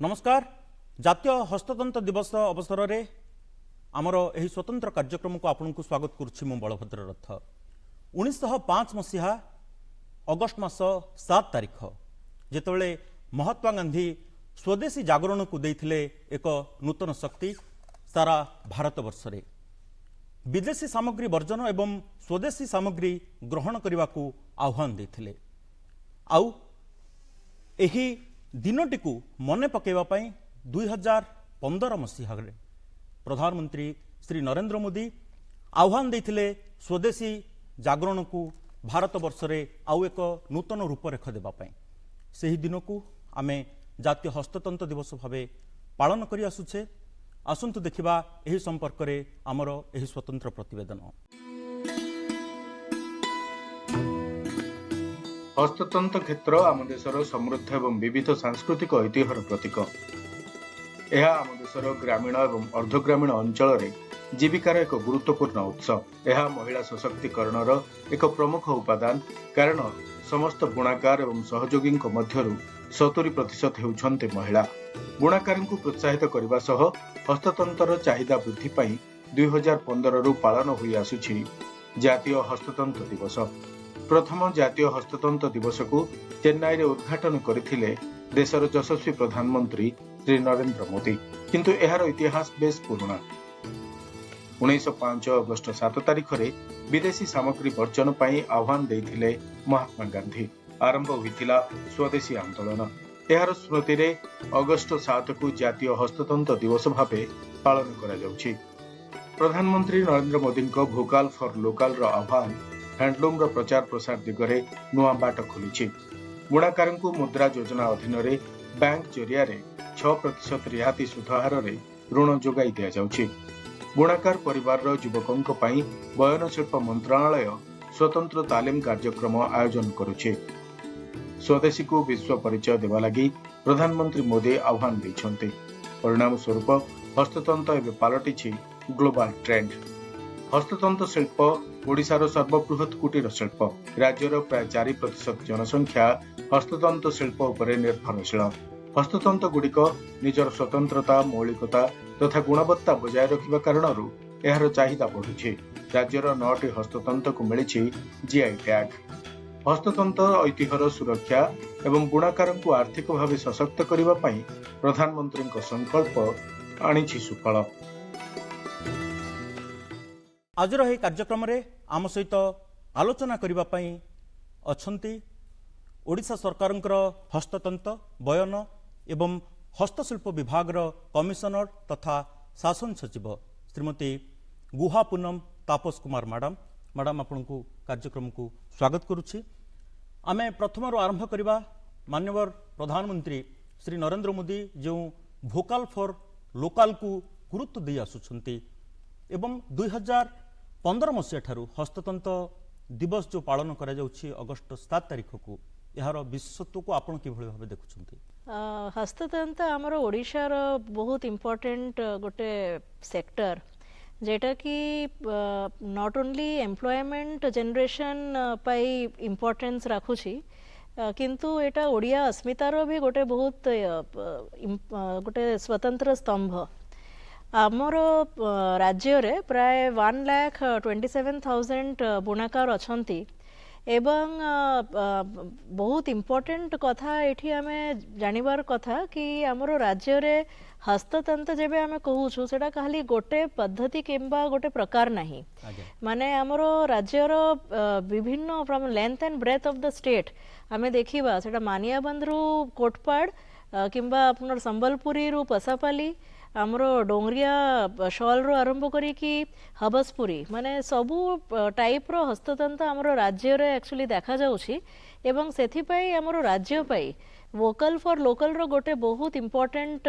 नमस्कार। जातीय हस्ततंत्र दिवस अवसर में आमर यह स्वतंत्र कार्यक्रम को आपन को स्वागत करुच्ची मु बलभद्र रथ। 1905 मसीहा अगस्ट मास 7 तारिख जितेबाला महात्मा गांधी स्वदेशी जागरण को देथिले एक नूतन शक्ति सारा भारत वर्ष रे विदेशी सामग्री वर्जन एवं स्वदेशी सामग्री ग्रहण करने को आह्वान देथिले। आउ एही दिनटी को मन पकईवाई 2015 मसीह प्रधानमंत्री श्री नरेंद्र मोदी आह्वान देथिले स्वदेशी जागरण को भारत वर्ष रे आउ एक नूतन रूपरेख देवाई। से दिन को आमे जातीय हस्ततंत्र दिवस भाव पालन करि आसुछे। आसंतु देखिबा एही संपर्क रे आमर एही स्वतंत्र प्रतिवेदन। हस्ततंत्र क्षेत्र आम देशर समृद्ध एवं विविध सांस्कृतिक ऐतिह्यर प्रतीक। यह आम देशर ग्रामीण एवं अर्धग्रामीण अंचल रे जीविकार एक गुरुत्वपूर्ण उत्स। यह महिला सशक्तिकरणर एक प्रमुख उपादान कारण समस्त बुणाकार एवं सहयोगी मध्यरु 70% हेउछन्ते महिला। बुणाकारी को प्रोत्साहित करने सह हस्ततंत्र चाहिदा वृद्धि पाई 2015 रु पालन होई आसुछि जातीय हस्ततंत्र दिवस। प्रथम जातीय हस्ततंत्र दिवस को चेन्नई रे उद्घाटन करथिले देशर यशस्वी प्रधानमंत्री श्री नरेंद्र मोदी। किंतु एहार इतिहास बेस पुराना। 1905 अगस्ट 7 तारिख रे विदेशी सामग्री वर्जन पाई आह्वान देथिले महात्मा गांधी। आरंभ होइतिला स्वदेशी आंदोलन। एहार स्मृति रे अगस्ट 7 को जातीय हस्ततंत्र दिवस भावे पालन करा जाउछि। प्रधानमंत्री नरेंद्र मोदी को भोकाल फॉर लोकल रो आह्वान हैंडलूम रो प्रचार प्रसार दिगरे नुआ बाट खोलिछि। बुणाकार को मुद्रा योजना अधीन रे बैंक जरिया रे 6% रिहाती सुधार रे ऋण जोगाई दिया जाउछि। बुणाकार परिवार रो युवकों पई बयन शिल्प मंत्रालय स्वतंत्र तालीम कार्यक्रम आयोजन करुछि। स्वदेशी को विश्व परिचय देवा लगी प्रधानमंत्री मोदी आह्वान दैछन्ते। परिणाम स्वरूप हस्ततंत्र एवं पालटिछि ग्लोबल ट्रेंड। हस्ततंत्र शिल्प ओडिशार सर्वबृहत कुटीर शिल्प। राज्यर प्राय 4% जनसंख्या हस्ततंत्र शिल्प उपरे निर्भरशील। हस्ततंत्र गुड़िक निजर स्वतंत्रता मौलिकता तथा गुणवत्ता बजाय रखिबा कारणरू एहार चाहिदा बढ़ुछि। राज्यर 9टी हस्ततंत्र को मिलिछि जीआई टैग। हस्ततंत्र ऐतिह्यर सुरक्षा एवं बुणाकार को आर्थिक भाव सशक्त करने पई प्रधानमंत्री संकल्प आनिछि सुफल। आज यह कार्यक्रम रे आम सहित आलोचना करने पई अछंती ओडिशा सरकारंकर हस्ततंत्र बयन एवं हस्तशिल्प विभाग कमिशनर तथा शासन सचिव श्रीमती गुहा पूनम तापस कुमार मैडम। मैडम आपको कार्यक्रम को स्वागत करुच्ची। आमे प्रथम आरंभ करवा माननीय प्रधानमंत्री श्री नरेंद्र मोदी जो भोकाल फॉर लोकल को गुरुत्व दे आसुछंती एवं 2015 मसीहा ठारू हस्ततंत्र दिवस जो पालन करा जाउछि अगस्ट 7 तारिख को यार विशेषत्व को आपण किभଳି भाबे देखुछंती? हस्ततंत्र आमर ओडिशार बहुत इम्पोर्टेंट गोटे सेक्टर जेटा कि नॉट ओनली एम्प्लॉयमेंट जनरेशन पाई इम्पोर्टेंस राखुछि किंतु एटा ओडिया अस्मितार भी गोटे बहुत गोटे स्वतंत्र स्तंभ। आमर राज्य रे प्राय 1,27,000 बुणाकार अछंती एवं बहुत इम्पोर्टेंट कथा एठी आमे जानिबार कथा कि आमर राज्य रे हस्ततंत्र जेबे आमे कहूछु सेटा खाली गोटे पद्धति किंबा गोटे प्रकार नहीं। माने आमर राज्यर विभिन्न from length and breadth of the state आमे देखिबा सेटा मानियाबंद रु कोटपाड़ किंबा आपनर संबलपुरी रु पसापाली आमर डोंगरिया शॉल रो आरंभ करी कि हबसपुरी माने सबू टाइप रो हस्ततंत्र आमर राज्य रे एक्चुअली देखा जाउछि एवं सेथि पई आमर राज्य पई वोकल फॉर लोकल रो गोटे बहुत इम्पोर्टेंट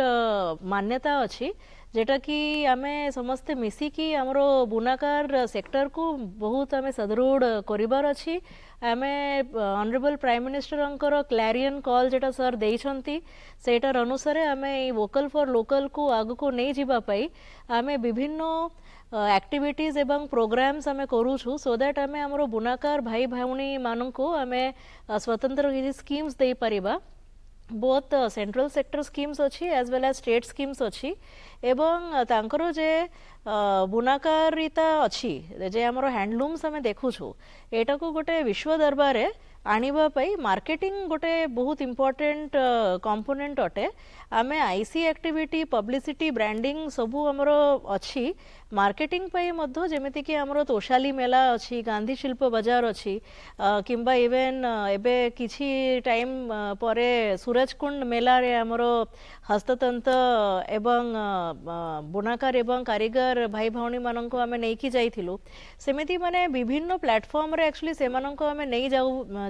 मान्यता अछि जेटा कि आमे समस्ते मिसी कि आमर बुनाकार सेक्टर को बहुत आमे सदृढ़ करिबार अछि। आमे ऑनरेबल प्राइम मिनिस्टर अंकर क्लैरियन कॉल जेटा सर देइछंती सेटार अनुसार आमे वोकल फॉर लोकल को आगु को नहीं जीवा पाई आमे विभिन्न एक्टिविटीज एवं प्रोग्राम्स आमे करूछु सो दैट आमे हमरो बुनाकार भाई भाउनी मानन को आमे स्वतंत्र किछि स्कीम्स देई परिबा बोथ सेंट्रल सेक्टर स्कीम्स अच्छी as well as state schemes अच्छी एवं तांकर जे बुनाकारिता अच्छी जे आमर हैंडलूम्स आम देखुछु एटा को गोटे विश्व दरबार आनिबा पई मार्केटिंग गोटे बहुत इंपोर्टेंट कंपोनेंट अटे आमे आईसी एक्टिविटी पब्लिसिटी ब्रांडिंग सबू आमर अच्छी मार्केटिंग पई मध्य जेमिति कि आमर तोशाली मेला अच्छी गांधी शिल्प बाजार अच्छी किंबा इवेन एबे किछि टाइम परे सूरजकुंड मेला रे आमर हस्ततंत एवं बुनाकार एवं कारीगर भाई भौणी माननको आमे नेकी जाइथिलु सेमिति माने विभिन्न प्लेटफॉर्म रे एक्चुअली से माननको आमे नै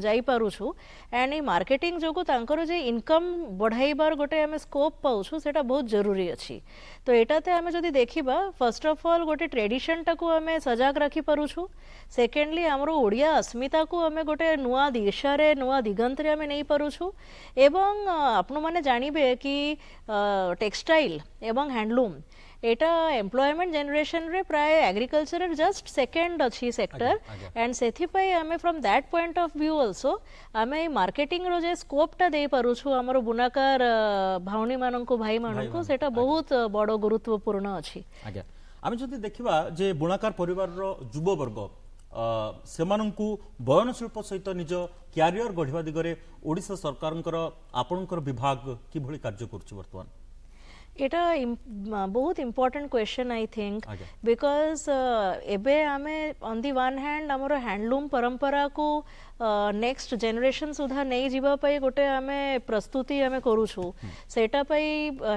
जाई पारुछु एंड ए मार्केटिंग जोगु तांकर जे इनकम बढ़ाइबार गोटे आमे स्कोप पाउछु सेटा बहुत जरूरी अछि तो एटाते आमे जदि देखिबा फर्स्ट ऑफ ऑल गोटे ट्रेडिशन टाकू आमे सजाग राखी पारुछु सेकेंडली आमर ओडिया अस्मिता को आमे गोटे नुआ दिशा रे नुआ दिगंत रे आमे नै पारुछु एवं आपण माने जानिबे कि टेक्सटाइल एवं हैंडलूम एटा एम्प्लॉयमेंट जनरेशन रे प्राय एग्रीकल्चर जस्ट सेकेंड अच्छी सेक्टर एंड सेथि पई आमे from that point of view also आमे मार्केटिंग रो जे स्कोप टा दे पारुछु हमर बुनाकार भाउनी माननको भाई माननको सेटा बहुत बड़ गुरुत्वपूर्ण अछि आज्ञा आमे जदि देखिबा जे बुनाकार परिवार रो युवा वर्ग सेमानंकु बयन शिल्प सहित निज क्यारियर गढ़िबा दिगरे ओडिशा सरकारंकर आपणकर विभाग कि भली कार्य करछु वर्तमान एटा बहुत important question I think because एबे आमे ऑन दी वन हैंड हमर हैंडलूम परंपरा को नेक्स्ट जनरेशन सुधा नहीं जीवा पाई गोटे आमे प्रस्तुति आमे करूछु सेटा पाई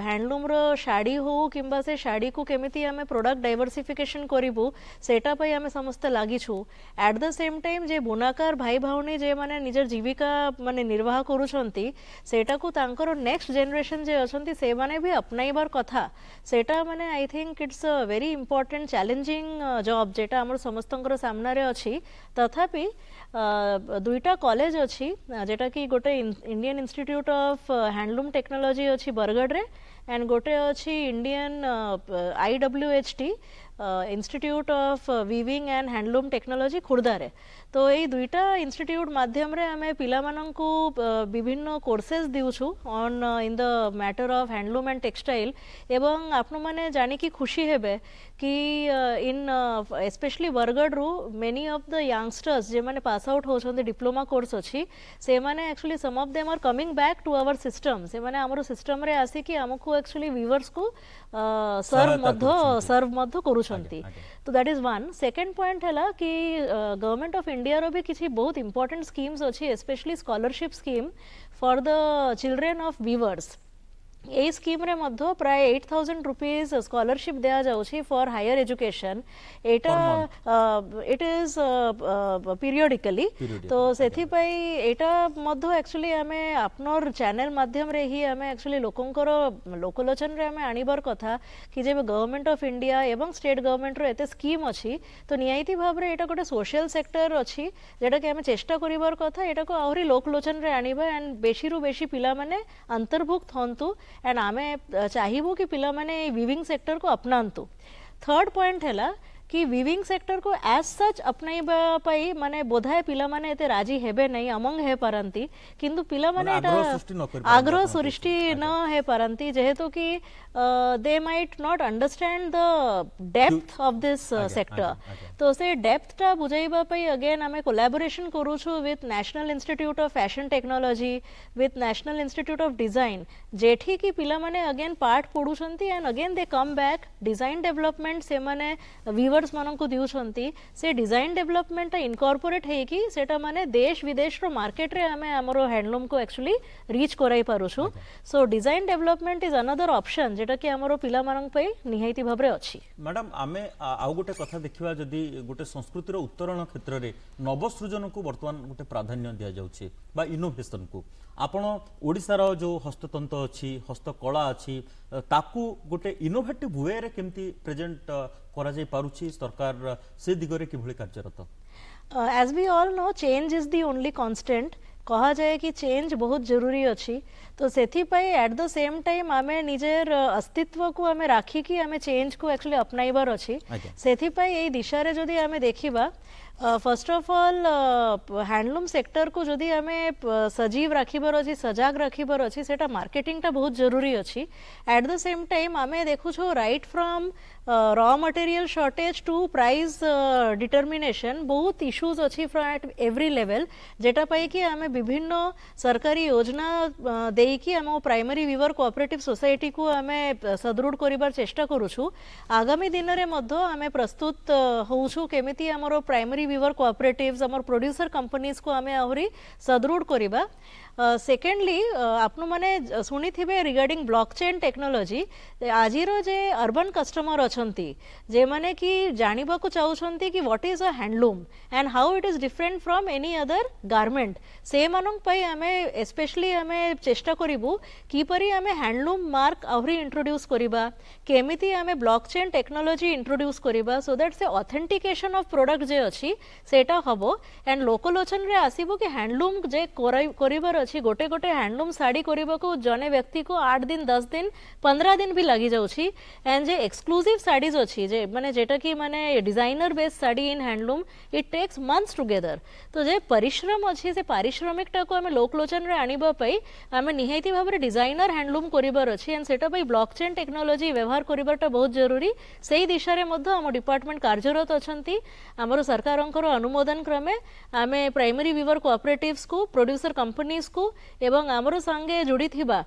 हैंडलूम रो शाड़ी हो किंबा से शाड़ी को केमिति आमे प्रोडक्ट डाइवर्सिफिकेशन करिबु सेटा पाई आमे समस्त लागिछु एट द सेम टाइम जे बुनाकार भाई भाउनी जे माने निजर जीविका माने निर्वाह करूछंती सेटा को तांकर नेक्स्ट जनरेशन जे अछंती से माने भी अपनाइबार कथा सेटा माने I think it's a very important challenging job जेटा हमर समस्तंकर सामना रे अछि तथापि दुईटा कॉलेज अच्छी जेटा कि गोटे Indian institute of handloom technology अच्छी बरगढ़ रे एंड गोटे अच्छी Indian IWHT institute of weaving and handloom technology Khurda रे तो यही दुईटा इंस्टीट्यूट माध्यम रे हमें पिला माननकु विभिन्न कोर्सेस दिउछु on in the matter of handloom and textile एवं आपन माने जानि की खुशी हेबे कि इन स्पेशली बरगढ़ रु मेनी ऑफ द यंगस्टर्स जे माने पास आउट होछन डिप्लोमा कोर्स अछि से माने actually some of them are coming back to our system से माने हमर सिस्टम रे आसी कि हमकु एक्चुअली व्यूअर्स को सर्व मध्य करूछंती तो that is one second point हैला कि गवर्नमेंट ऑफ इंडिया रो भी किसी बहुत इंपोर्टेंट स्कीम्स अच्छी specially scholarship scheme for the children of viewers A scheme रे मध्य प्राय 8,000 रुपीज स्कॉलरशिप दिया जाउछि for higher education Etah it is periodically तो सेथि पई एटा मध्य एक्चुअली हमें आपनर चैनल माध्यम रे ही हमें एक्चुअली लोकंकर लोकलोचन रे हमें आनिबार कथा कि जे गवर्नमेंट ऑफ इंडिया एवं स्टेट गवर्नमेंट रो एते स्कीम अछि तो नियति भाव रे एटा गोटे सोशल सेक्टर अछि जेटा कि हमें चेष्टा करिबार कथा एटा को आहुरी लोकलोचन रे आनिबा एंड बेसी रु बेसी पिला माने अंतर्भुक्त हंतु एंड आमे चाहिबो कि पिला माने वीविंग सेक्टर को अपनांतु थर्ड पॉइंट हैला कि वीविंग सेक्टर को एज सच अपनाइबा पाई माने बोधाय पिला माने एते राजी हेबे नहीं अमंग हे पारंती किंतु पिला माने एटा आग्रह सृष्टि न हे पारंती जेहेतु कि they might not understand the depth of this sector तो से डेप्थ टा बुझाइबा पाई अगेन आमे कोलैबोरेशन करूछु with National Institute of Fashion Technology with National Institute of Design जेठी कि पिला माने अगेन पाठ पढुछंती and again they come back design development से माने व्यूअर्स माननको दिउछंती से डिजाइन डेवलपमेंट इनकॉर्पोरेट है कि सेटा माने देश विदेश रो मार्केट रे हमें हमरो हैंडलूम को एक्चुअली रीच कराई पारुछु so design development is another option जेटा कि हमरो पिला मानन पई निहाइती भाबरे अछि मैडम आमे आउ गोटे कथा देखिबा जदी गोटे संस्कृतिर उत्तरण क्षेत्र रे नवसृजन को वर्तमान गोटे प्राधान्य दिया जाउछि बा इनोवेशन को आपण ओडिसा रो जो हस्ततंत्र अछि हस्तकला अछि ताकू गोटे इनोवेटिव वे रे केमती प्रेजेंट करा जाय पारुछि सरकार से दिगरे किभଳି कार्यरत as we all know change is the only constant कहा जाए कि चेंज बहुत जरूरी अच्छी तो सेथि पई एट द सेम टाइम आमे निजेर अस्तित्व को आमे राखी कि आमे चेंज को एक्चुअली अपनाइबार अच्छी सेथि पई एई दिशा रे जदी आमे देखिबा first of all handloom sector को जदि आम सजीव रखिबार अच्छी सजाग रखिबार अच्छी सेटा मार्केटिंगटा बहुत जरूरी अच्छी एट द सेम टाइम आम देखुछु right from raw material shortage to price determination बहुत इश्यूज अच्छी फ्रॉम एट एवरी लेवल जेटा पाई कि आम विभिन्न सरकारी योजना देकी आम प्राइमरी वीवर कोऑपरेटिव सोसाइटी को आम सदृढ़ करिबार चेष्टा करूछु आगामी दिन में मध्य आम प्रस्तुत होउछु केमिति हमर प्राइमरी वीवर कोऑपरेटिव्स हमर प्रोड्यूसर कंपनीज को आम आहरी सदृढ़ करिबा सेकेंडली आपनु माने शुणी थिबे रिगार्डिंग ब्लॉकचेन टेक्नोलॉजी आजिर जे अर्बन कस्टमर अछंती जे माने कि जानिबा को चाहुछंती कि what is a handloom and how it is different from any other garment से मानक पई आमे स्पेशली आमे चेष्टा करिबु कि परि आमे हैंडलूम मार्क आहरी इंट्रोड्यूस करिबा केमिति आमे ब्लॉकचेन टेक्नोलॉजी इंट्रोड्यूस करिबा सो दैट से ऑथेंटिकेशन ऑफ प्रोडक्ट जे अछि सेटा हबो एंड लोकलोचन रे आसीबो कि हैंडलूम जे करिबार अछि गोटे गोटे हैंडलूम साड़ी करबाको जने व्यक्ति को 8 दिन 10 दिन 15 दिन भी लगी जाउछि एंड जे एक्सक्लूसिव साड़ीज अछि जे माने जेटा कि माने designer based sari in handloom it takes months together तो जे परिश्रम अछि से पारिश्रमिकटा को हमें लोकलोचन रे आनिबा पई हमें निहायती भाबरे डिजाइनर हैंडलूम करिबार अछि एंड सेटा पई ब्लॉकचेन टेक्नोलॉजी व्यवहार करिबाटा बहुत जरूरी सेही दिशा रे मध्ये हम डिपार्टमेंट कार्यरत अछंती हमर सरकारंकर अनुमोदन क्रमे आमे प्राइमरी वीवर कोऑपरेटिव्स को प्रोड्यूसर कंपनीज को एवं आमर संगे जोड़ी थिबा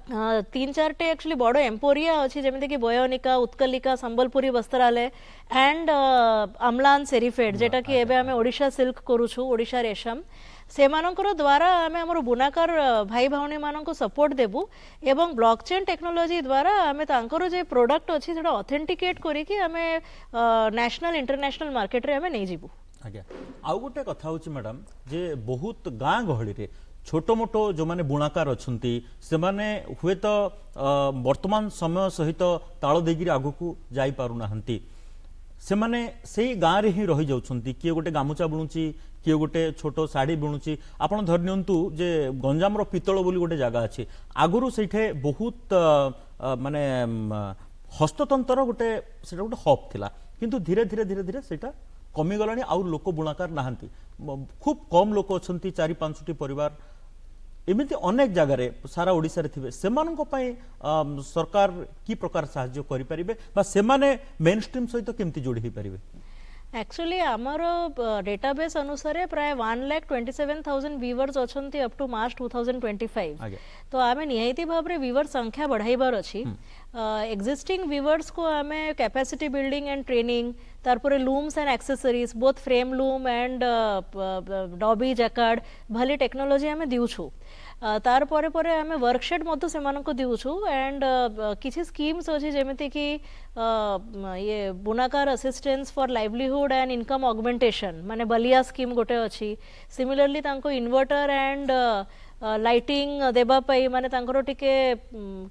3-4 टे एक्चुअली बड़ एम्पोरिया अछि जेमिति कि बयोनिका उत्कलिका संबलपुरी वस्त्रालय एंड अम्लान सेरिफेड जेटा कि एबे आमे ओडिशा सिल्क करूछु ओडिशा रेशम सेमानकर द्वारा आमे हमर बुनाकार भाई भाउनी माननको सपोर्ट देबु एवं ब्लॉकचेन टेक्नोलॉजी द्वारा आमे तांकर जे प्रोडक्ट अछि सेटा ऑथेंटिकेट करी कि आमे नेशनल इंटरनेशनल मार्केट रे आमे नै जिबु आज्ञा आउ गोटे कथा होछि मैडम जे बहुत गाँ गहली रे छोटो मोटो जो माने बुणाकार अछंती से माने हुए तो वर्तमान समय सहित ताल देगिरी आगुकू जाई पारु नाहंती से माने सेही गाँ रे ही रही जाउछंती किए गोटे गामुचा बुणुची किए गोटे छोटो साड़ी बुणुची आपण धर नियंतु जे गंजाम रो पितळ बोली गोटे जागा अछि आगुरु सेठे बहुत माने हस्ततंत्र गोटे सेटा गोटे हब थिला किंतु धीरे धीरे धीरे धीरे सेटा कमी गलानी आउ लोक बुणाकार नाहंती खूब कम लोक अछंती 4-5टी परिवार एमिति अनेक जगार सारा ओडिशा रे थिबे सेमानक पई सरकार की प्रकार सहाय्य करि परिबे बा सेमाने मेन स्ट्रीम सहित केमति जोड़ी ही परिबे एक्चुअली आमर डेटाबेस अनुसार प्राय 1,27,000 व्यूवर्स अछंती अप टू मार्च 2025 तो आमे निहायती भाबरे व्यूवर संख्या बढ़ाइबार अछि एक्जिस्टिंग व्यूवर्स को आमे कैपेसिटी बिल्डिंग एंड ट्रेनिंग तारपरे looms and accessories both frame loom and dobby jacquard भली टेक्नोलॉजी आमे दिउछु तार परे परे आमे वर्कशॉप मतो सेमानको दिउछु एंड किछि स्कीम्स अछि जेमिति कि ये बुनाकार assistance for livelihood and income augmentation माने बलिया स्कीम गोटे अछि सिमिलरली तांको इन्वर्टर एंड लाइटिंग देबा पई माने तांकर टिके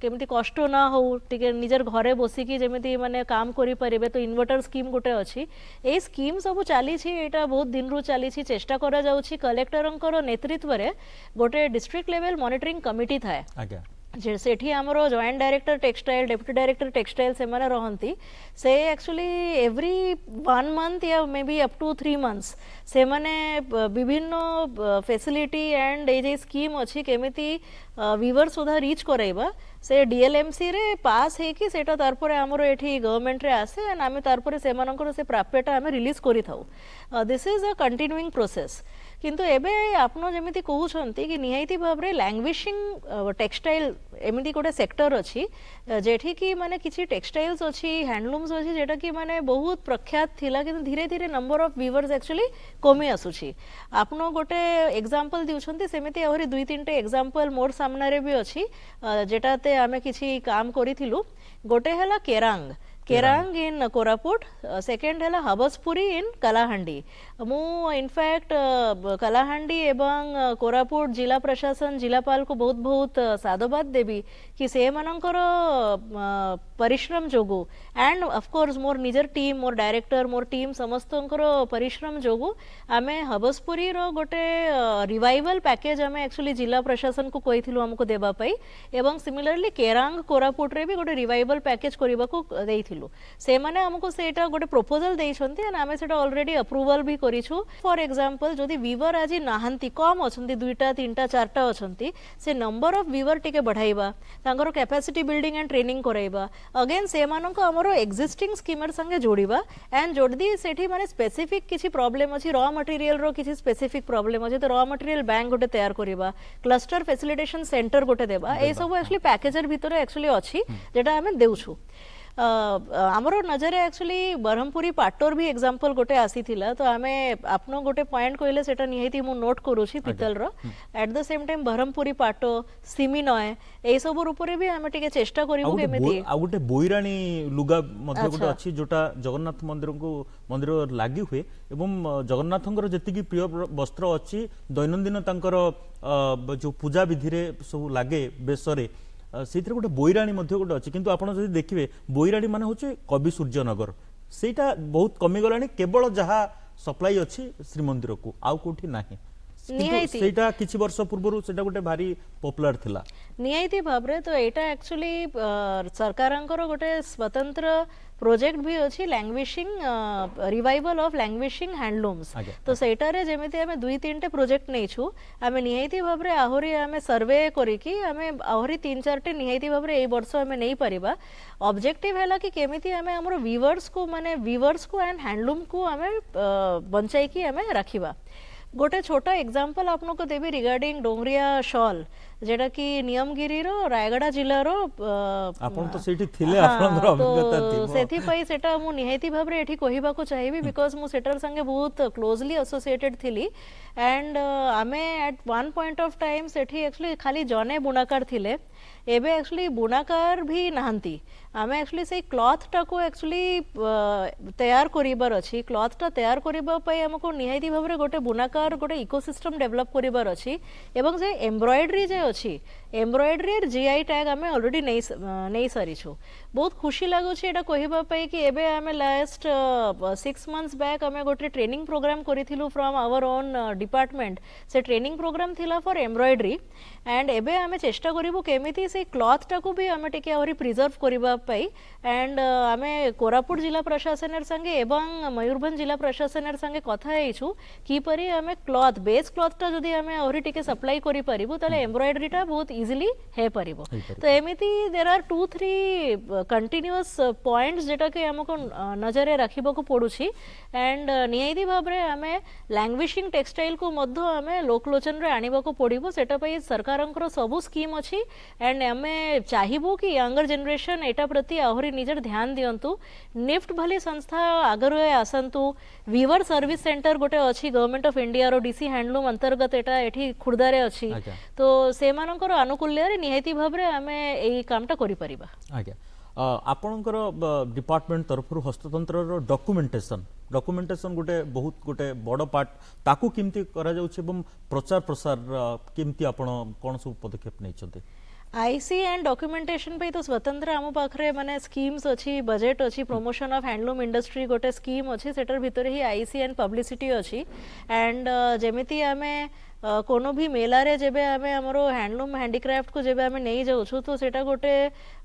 केमिति कष्ट ना हो टिके निजर घरे बसी कि जेमिति माने काम करि परिबे तो इन्वर्टर स्कीम गोटे अछि ए स्कीम सब चाली छी एटा बहुत दिन रु चाली छी चेष्टा करा जाउछि कलेक्टरंकर नेतृत्व रे गोटे डिस्ट्रिक्ट लेवल मॉनिटरिंग कमिटी थाए आज्ञा जे सेठी हमरो joint director textile deputy director textile से माने रहंती से एक्चुअली एवरी 1 मंथ या may be up to 3 months से माने विभिन्न फैसिलिटी एंड ए जे स्कीम अछि केमिति व्यूवर सुधा रीच कराइबा से डीएलएमसी रे पास है कि सेटा तारपरे हमरो एठी गवर्नमेंट रे आसे एंड आमे तारपरे से मानकर से प्राप्यटा आमे रिलीज करि थाउ this is a continuing process किंतु एबे आपनो जेमिति कहउछंती कि निहायती भाबरे लैंग्वेजिंग टेक्सटाइल एमिति गोटे सेक्टर अछि जेठी कि माने किछि टेक्सटाइल्स अछि हैंडलूम्स अछि जेटा कि माने बहुत प्रख्यात थिला किंतु धीरे धीरे नंबर ऑफ व्यूवर्स एक्चुअली कमी आसुछि आपनो गोटे एग्जांपल दिउछंती सेमिति आहुरी 2-3 टे एग्जांपल मोर सामना रे भी अछि जेटाते आमे किछि काम करिथिलु गोटे हला केरांग इन कोरापुट सेकेंड है हबसपुरी इन कलाहांडी मु इनफैक्ट कलाहांडी एवं कोरापुट जिला प्रशासन जिलापाल को बहुत बहुत साधुवाद देवी कि से मानकर परिश्रम जोगु एंड ऑफ कोर्स मोर निजर टीम मोर डायरेक्टर मोर टीम समस्तंकर परिश्रम जोगु आमे हबसपुरी रो गोटे रिवाइवल पैकेज आमे एक्चुअली जिला प्रशासन को कहिथिलु हमको देबा पई एवं सिमिलरली केरांग कोरापुट रे भी गोटे रिवाइवल पैकेज करबा को देइथिलु କରିଥିଲୁ ସେମାନେ ଆମକୁ ସେଇଟା ଗୋଟେ ପ୍ରପୋଜାଲ ଦେଇଛନ୍ତି and ଆମେ ସେଇଟା ଅଲରେଡି ଆପ୍ରୁଭାଲ ବି କରିଛୁ ଫର ଏକ୍ସାମ୍ପଲ ଯଦି वीवर आज नाहांती कम अछंती 2टा 3टा 4टा अछंती से नंबर ऑफ वीवर टिके बढ़ाइबा तांकर कैपेसिटी बिल्डिंग एंड ट्रेनिंग कराइबा अगेन से मानको हमरो एक्जिस्टिंग स्कीमर संगे जोड़िबा एंड जोड़दी सेठी माने स्पेसिफिक किछि प्रॉब्लम अछि रॉ मटेरियल रो किछि स्पेसिफिक प्रॉब्लम अछि तो रॉ मटेरियल बैंक गोटे तैयार करिबा क्लस्टर फैसिलिटेशन सेंटर गोटे देबा ए सब एक्चुअली पैकेजर भीतर एक्चुअली अछि जेटा हमें देउछु आमरो नजरे एक्चुअली ब्रह्मपुरी पाटोर भी एग्जांपल गोटे आसी थिला तो आमे आपनो गोटे पॉइंट कहले सेटा निहिति मु नोट करूछि पितल रो at the same time Brahmapuri पाटो सिमिनय ए सब ऊपर भी आमे टिके चेष्टा करिवो केमिति आ गोटे बोईराणी लुगा मध्ये गोटे अछि जोटा जगन्नाथ मंदिर लागि हुए एवं जगन्नाथंकर जति प्रिय वस्त्र अछि दैनंदिन तांकर जो पूजा विधि रे सब लागे बेसरे से गोटे बोईराणी गोटे अच्छी किंतु आपड़ जब देखिए बोईराणी मान हूँ कवि सूर्यनगर सेटा बहुत कमिगला केवल जहाँ सप्लाई अच्छी श्रीमंदिर को आउ कौटी ना सेटा किछि वर्ष पूर्व सेटा गोटे भारी पॉपुलर थिला निहायती भाबरे तो एटा एक्चुअली सरकारंकर गोटे स्वतंत्र प्रोजेक्ट भी अछि लैंग्वेजिंग रिवाइवल ऑफ लैंग्वेजिंग हैंडलूम्स तो सेटा रे जेमिति हमें 2-3 टे प्रोजेक्ट नै छु हमें निहायती भाबरे आहुरी हमें सर्वे करी कि हमें आहुरी 3-4 टे निहायती भाबरे ए वर्ष हमें नै परिबा ऑब्जेक्टिव हैला कि केमिति हमें हमरो व्यूअर्स को एंड हैंडलूम को हमें बंचाई कि हमें रखिबा गोटे छोटा एग्जांपल आपन को देबी रिगार्डिंग डोंगरिया शॉल जेटा कि नियमगिरी रो रायगड़ा जिल्ला रो आपन तो सेठी थिले आपनर अभिज्ञता थिबो सेठी पई सेटा मु निहायती भाबरे एठी कहिबा को चाहिबी बिकॉज़ मु सेटर संगे बहुत क्लोजली एसोसिएटेड थिली एंड आमे at one point of time सेठी एक्चुअली खाली जने बुनाकार थिले एबे एक्चुअली बुनाकार भी नहांती आमे एक्चुअली से क्लॉथ टा को एक्चुअली तैयार करिबार अछि क्लॉथ टा तैयार करिबा पई हमको निहायती भाबरे गोटे बुनाकार गोटे इकोसिस्टम डेवलप करिबार अछि एवं जे एम्ब्रॉयडरी जे अछि एम्ब्रॉयडरी जीआई टैग आमे ऑलरेडी नै सरिछु बहुत खुशी लागु छी एटा कहिबा पई कि एबे आमे लास्ट 6 मंथ्स बैक आमे गोटे ट्रेनिंग प्रोग्राम करिथिलु फ्रॉम आवर ओन डिपार्टमेंट से ट्रेनिंग प्रोग्राम थिला फॉर एम्ब्रॉयडरी एंड एबे आमे चेष्टा करिवो केमिति से क्लॉथ टा को भी आमे टिके और प्रिजर्व करिबा पई एंड आमे कोरापुट जिला प्रशासनर संगे एवं मयूरभंज जिला प्रशासनर संगे कथा हेइछु कि परि आमे क्लॉथ बेस क्लॉथ टा जदी आमे और टिके सप्लाई करि परिबो तले एम्ब्रॉयडरी टा बहुत इजीली हे परिबो तो एमिति देयर आर 2-3 कंटीन्यूअस पॉइंट्स जेटा के हमको नजरे रखिबो को पडुछि एंड निहायती भाबरे आमे लैंग्वेजिंग टेक्सटाइल को मध्य आमे लोकलोचन रे आनिबो को पडिबो सेटा पई सरकारंकर सबु स्कीम अछि एंड आमे चाहिबो कि यंगर जनरेशन एटा प्रति आहुरी निजर ध्यान दियंतु निफ्ट भली संस्था आगरे आसंतु वीवर सर्विस सेंटर गोटे अछि गवर्नमेंट ऑफ इंडिया रो डीसी हैंडलूम अंतर्गत एटा एठी खुर्दा रे अछि तो से मानकर अनुकूल्य रे निहायती भाबरे आमे एई कामटा करि परिबा आज्ञा आपणकर डिपार्टमेंट तरफ हस्ततंत्र डॉक्यूमेंटेशन गोटे बहुत गोटे बड़ पार्ट ताकू केमती करा जाउछ एवं प्रचार प्रसार केमती आपण कोन सब पदक्षेप नै छथि आईसी एंड डॉक्यूमेंटेशन पे तो स्वतंत्र आम पाखरे माने स्कीम्स अच्छी बजेट अच्छी प्रमोशन ऑफ हैंडलूम इंडस्ट्री गोटे स्कीम अच्छी सेटर भीतर ही आईसी एंड पब्लिसिटी अच्छी एंड जेमिति आमे कोनो भी मेला रे जेबे आमे हमरो हैंडलूम हैंडीक्राफ्ट को जेबे आमे नहीं जाउछु तो सेटा गोटे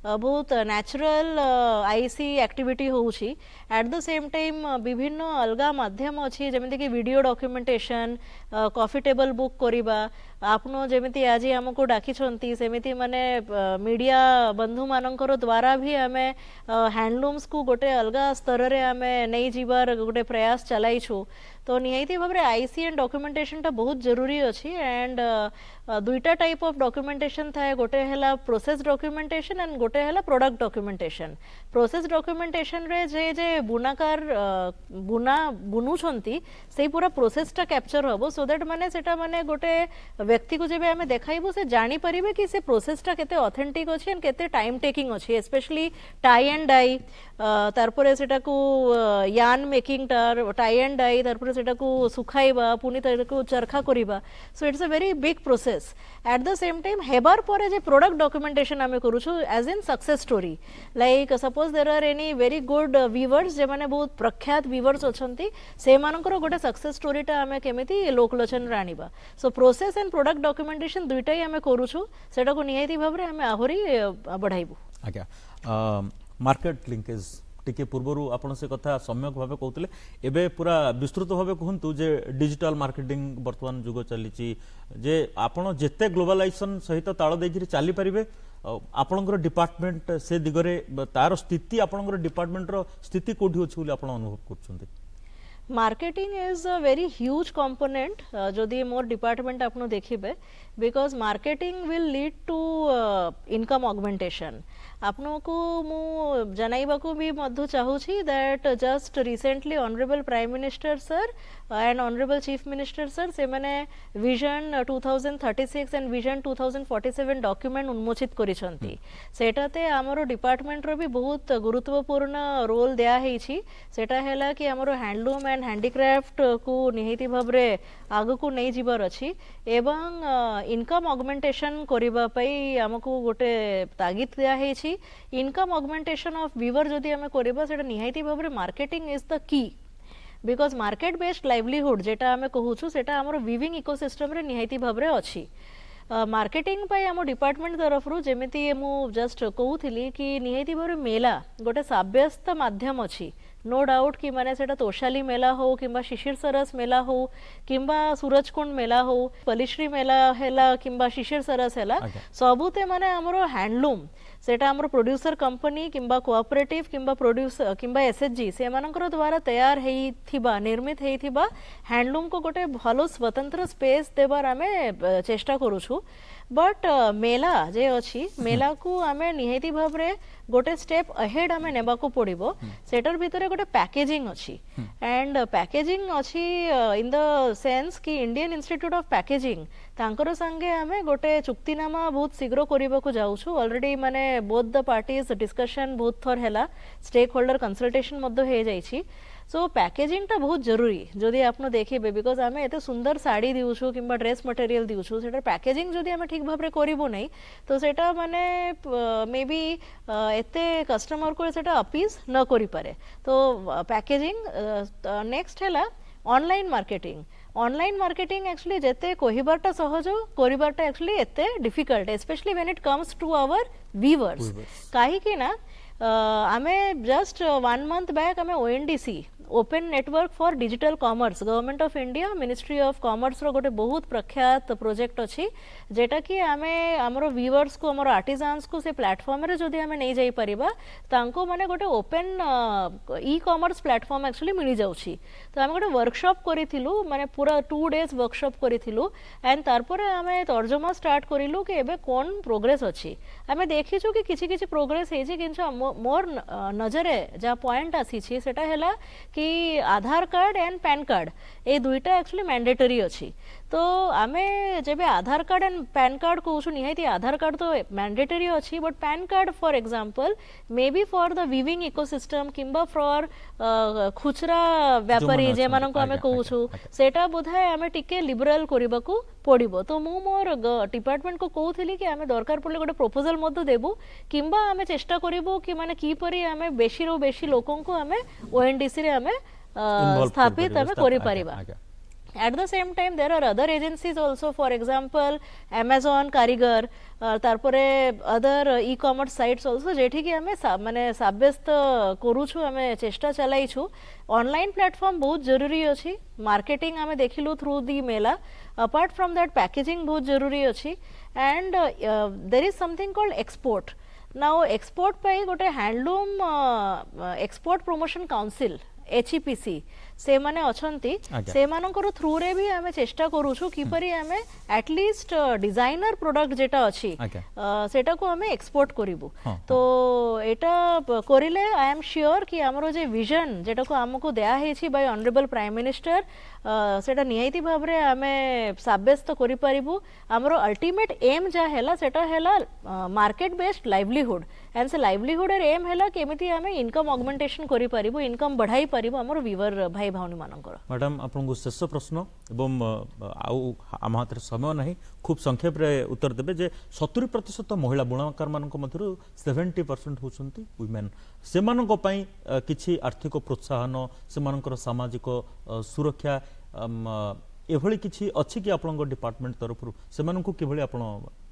बहुत नेचुरल आईसी एक्टिविटी होउछि एट द सेम टाइम विभिन्न अलगा माध्यम अछि जेमिति कि video documentation coffee table book करिबा आपनो जेमिति आजि हमको डाकी छंती सेमिति माने मीडिया बंधु मानकर द्वारा भी आमे हैंडलूम्स को गोटे अलगा स्तर रे आमे नहीं जीवार गोटे प्रयास चलाइछु तो निहायती भाबरे आईसी एंड डॉक्यूमेंटेशन टा बहुत जरूरी अछि एंड दुईटा टाइप ऑफ डॉक्यूमेंटेशन थाए गोटे हैला प्रोसेस डॉक्यूमेंटेशन एंड गोटे हैला प्रोडक्ट डॉक्यूमेंटेशन प्रोसेस डॉक्यूमेंटेशन रे जे बुनाकार बुनु छंती सेही पूरा प्रोसेस टा कैप्चर हबो सो दैट माने सेटा माने गोटे व्यक्ति को जेबे हमें देखाइबो से जानि परिबे कि से प्रोसेस टा केते ऑथेंटिक अछि एंड केते टाइम टेकिंग अछि स्पेशली टाई एंड डाई तारपरे सेटा को यान मेकिंग टाई एंड डाई तारपरे सेटा को सुखाइबा पुनी तार को चरखा करिबा so it's a very big process at the same time हेबार परे जे प्रोडक्ट डॉक्यूमेंटेशन आमे करूछु as in success story like suppose there are any very good weavers जे माने बहुत प्रख्यात वीवर्स अछंती से मानकर गोटे सक्सेस स्टोरी टा आमे केमिति लोकलोचन रानिबा so process and product documentation दुईटाई आमे करूछु सेटा को निहायती भाबरे आमे आहुरी बढ़ाइबु आज्ञा मार्केट लिंकेज टिके पूर्व आपण से कथा सम्यक भाव कहते एबे पूरा विस्तृत भाव कहतु जे डिजिटल मार्केटिंग वर्तमान जुग चली जे आपण जेते ग्लोबलाइजेशन सहित ताल देकरी चली पारिबे आपणकर डिपार्टमेंट से दिगरे तार स्थिति आपणकर डिपार्टमेंट रो स्थिति कोठी अछि बोली आपण अनुभव करछन्ते marketing is a very huge component जदि मोर डिपार्टमेंट आपनो देखिबे because marketing will lead to income augmentation आपनो को मु जनाइबा को भी मध्य चाहूछि that just recently honourable prime minister sir and honourable chief minister sir से माने विजन 2036 एंड विजन 2047 डॉक्यूमेंट उन्मोचित करिसंती सेटाते हमरो डिपार्टमेंट रो भी बहुत गुरुत्वपूर्ण रोल दिया हेछि सेटा हैला कि हमरो हैंडलूम एंड हैंडीक्राफ्ट को निहिति भाबरे आगु को नै जीवर अछि एवं इनकम ऑगमेंटेशन करिबा पई हमकु गोटे तागिद दिया हेछि इनकम ऑगमेंटेशन ऑफ वीवर जदि हमें करिबा सेटा निहिति भाबरे marketing is the key because market based livelihood जेटा हमें कहूछु सेटा हमरो वीविंग इकोसिस्टम रे निहिति भाबरे अछि मार्केटिंग पाई आम डिपार्टमेंट तरफ जेमिति मु जस्ट कहूथिली कि निहिति भाबरे मेला गोटे साब्यस्त माध्यम अछि नो डाउट कि माने सेटा तोशाली मेला हो किंबा शिशिर सरस मेला हो किंबा सूरजकुंड मेला हो पलिश्री मेला हैला किंबा शिशिर सरस हैला सबुते माने हमरो हैंडलूम सेटा हमरो प्रोड्यूसर कंपनी किंबा कोऑपरेटिव किंबा प्रोड्यूसर किंबा एसएचजी से मानकर द्वारा तैयार हेइथिबा निर्मित हेइथिबा हैंडलूम को गोटे भलो स्वतंत्र स्पेस देबार आमे चेष्टा करूछु बट मेला जे अछि मेला को आमे निहिति भाबरे गोटे स्टेप अहेड आमे नेबा को पड़िबो सेटर भितरे गोटे पैकेजिंग अछि एंड पैकेजिंग अछि इन द सेंस कि इंडियन इंस्टीट्यूट ऑफ पैकेजिंग तांकर संगे आमे गोटे चुक्तिनामा बहुत शीघ्र करिबा को जाउछु ऑलरेडी माने बोथ द पार्टीज डिस्कशन बहुत थर हैला स्टेक होल्डर कंसल्टेशन मध्य हे जाइछि सो पैकेजिंग टा बहुत जरूरी जदि आपनो देखिबे बिकॉज आमे एते सुंदर साड़ी दिउछु किंबा ड्रेस मटेरियल दिउछु सेटा पैकेजिंग जदि आमे ठीक भाबरे करिबो नै तो सेटा माने मे बी एते कस्टमर को सेटा अपीज न करि पारे तो पैकेजिंग नेक्स्ट हैला ऑनलाइन मार्केटिंग एक्चुअली जेते कहिबारटा सहज करिबारटा एक्चुअली एते difficult specially when it comes to our viewers काहे कि ना आमे जस्ट 1 मंथ बैक आमे ONDC open network for digital commerce government of India ministry of commerce रो गोटे बहुत प्रख्यात प्रोजेक्ट अछि जेटा कि आमे हमरो व्यूअर्स को हमरो आर्टिजान्स को से प्लेटफॉर्म रे जदि आमे नै जाई परिबा तांको माने गोटे open e commerce platform actually मिली जाउछि तो आमे गोटे वर्कशॉप करिथिलु माने पूरा 2 डेज वर्कशॉप करिथिलु एंड तारपरे आमे तर्जुमा स्टार्ट करिलु कि एबे कोन प्रोग्रेस अछि आमे देखिछु कि किछि किछि प्रोग्रेस हे जे किंतु मोर नजरे जा पॉइंट आसी छि सेटा हैला कि Aadhaar card and PAN card ए दुईटा एक्चुअली मैंडेटरी अछि तो आमे जेबे Aadhaar card and PAN card कहूछु निहायती आधार कार्ड तो मैंडेटरी अछि but PAN card for example may be for the weaving ecosystem किंबा फॉर खुचरा व्यापारी जे मानको आमे कहूछु सेटा बोधाय आमे टिके लिबरल करिबाकू पड़िबो तो मु मोर डिपार्टमेंट को कहूथिली कि आमे दरकार पड़ले गोटे प्रपोजल मध्य देबु किंबा आमे चेष्टा करिबो कि माने की परि आमे बेसी रो बेसी लोकन को आमे ओएनडीसी रे आमे स्थापित आमे करि परिबा at the same time there are other agencies also for example Amazon Karigar तारपरे other e-commerce sites also जेठी कि हमें माने साब्यस्त करूछु हमें चेष्टा चलाइछु ऑनलाइन प्लेटफॉर्म बहुत जरूरी अछि मार्केटिंग हमें देखिलु थ्रू दी मेला अपार्ट फ्रॉम दैट पैकेजिंग बहुत जरूरी अछि and there is something called export now export पाई गोटे handloom export promotion council HEPC से माने अछंती से मानकर थ्रू रे भी हमें चेष्टा करूछु कि परि हमें एटलीस्ट डिजाइनर प्रोडक्ट जेटा अछि सेटा को हमें एक्सपोर्ट करिवु तो एटा करिले आई एम श्योर कि हमरो जे विजन जेटा को हमको दया हेछि बाय ऑनरेबल प्राइम मिनिस्टर सेटा निहायती भाबरे हमें साब्यस्त करि परिबु हमरो अल्टीमेट एम जा हैला सेटा हैला मार्केट बेस्ड लाइवलीहुड एंड से लाइवलीहुड रे एम हैला केमिति हमें इनकम ऑगमेंटेशन करि परिबु इनकम बढ़ाई परिबु हमरो व्यूअर भाई भाउनी मानकर मैडम आपनको शेष प्रश्न एवं आम हाथ समय नहीं खूब संक्षेप रे उत्तर देबे जे 70% महिला बुणाकार मानक मध्यरु 70% होचंती वुमेन से मानक पई किछि आर्थिक प्रोत्साहन से मानकर सामाजिक सुरक्षा एभली किछि अछि कि आपन डिपार्टमेंट तरफ से मानक किभली आपन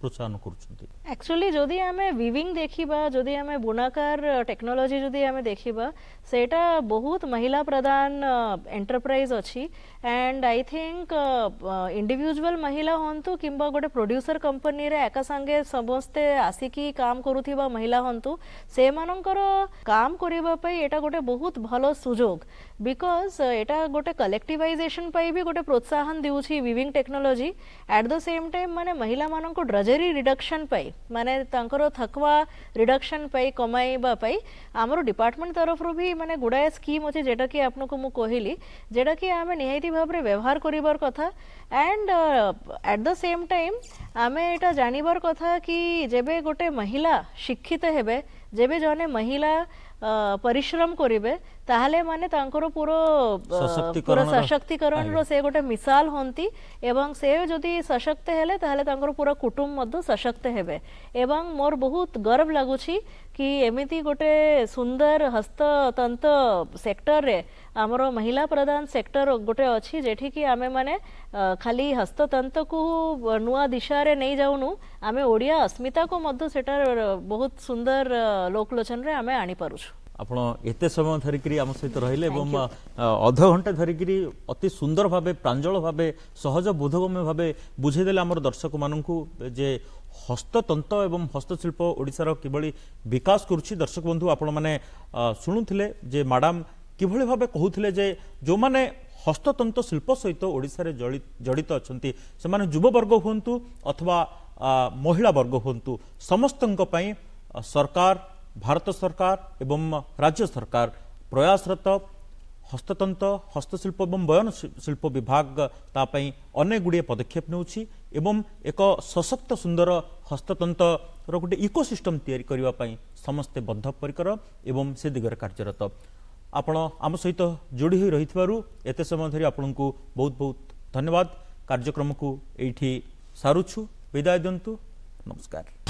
प्रोत्साहन करुछंती एक्चुअली जदि आमे विविंग देखिबा जदि आमे बुनाकार टेक्नोलॉजी जदि आमे देखिबा सेटा बहुत महिला प्रधान एंटरप्राइज अछि एंड आई थिंक इंडिविजुअल महिला हंतु किंबा गोटे प्रोड्यूसर कंपनी रे एका संगे समस्ते आसिकी काम करूथिबा महिला हंतु से मानकर काम करिबा पई एटा गोटे बहुत भलो सुजोग बिकॉज एटा गोटे कलेक्टिवाइजेशन पई भी गोटे प्रोत्साहन देउछि weaving technology at the same time माने महिला मानको ड्रजरी रिडक्शन पई माने तांकर थकवा रिडक्शन पई कमाइबा पई हमरो डिपार्टमेंट तरफ रो भी माने गुडाए स्कीम अछि जेटा कि आपनको मु कहिली जेटा कि आमे निहायती भाबरे व्यवहार करिबार कथा and eight the same time आमे एटा जानिबार कथा कि जेबे गोटे महिला शिक्षित हेबे जेबे जने महिला परिश्रम करिवे ताहले माने तांकर पूरा सशक्तिकरण रो से गोटे मिसाल होंती एवं से जदि सशक्त हेले ताहले तांकर पूरा कुटुंब मध्य सशक्त हेबे एवं मोर बहुत गर्व लागुछि कि एमिति गोटे सुंदर हस्ततंत सेक्टर रे हमरो महिला प्रधान सेक्टर गोटे अछि जेठी कि आमे माने खाली हस्ततंत को नुआ दिशा रे नहीं जाउनु आमे ओडिया अस्मिता को मध्य सेटा बहुत सुंदर लोकलोचन रे आमे आनी पारुछु आपण एते समय धरिकी आम सहित रहिले एवं अध घंटे धरिकी अति सुंदर भावे प्रांजल भावे सहज बोधगम्य भावे बुझेदेले आमर दर्शक मानू जे हस्ततंत एवं हस्तशिल्प ओडिशार किभली विकास करुछि दर्शक बंधु आपण माने शुणुथिले जे मैडम किभली भावे कहूथिले जे जो माने हस्ततंत शिल्प सहित ओडिशा रे जड़ित अछंती से माने युवा वर्ग हुंतु अथवा महिला वर्ग हुंतु समस्तंक पई सरकार भारत सरकार एवं राज्य सरकार प्रयासरत हस्ततंत हस्तशिल्प एवं बयन शिल्प विभाग तापई अनेक गुड़िए पदक्षेप नेउछि एवं एक सशक्त सुंदर हस्ततंत गोटे इकोसिस्टम तैयारी करबा पई समस्ते बद्धपरिकर एवं से दिगरे कार्यरत आपण आम सहित जोड़ी होई रहितबारु एते समय धरि आपनकु बहुत बहुत धन्यवाद कार्यक्रम को एठी सारुछु विदाय दंतु नमस्कार।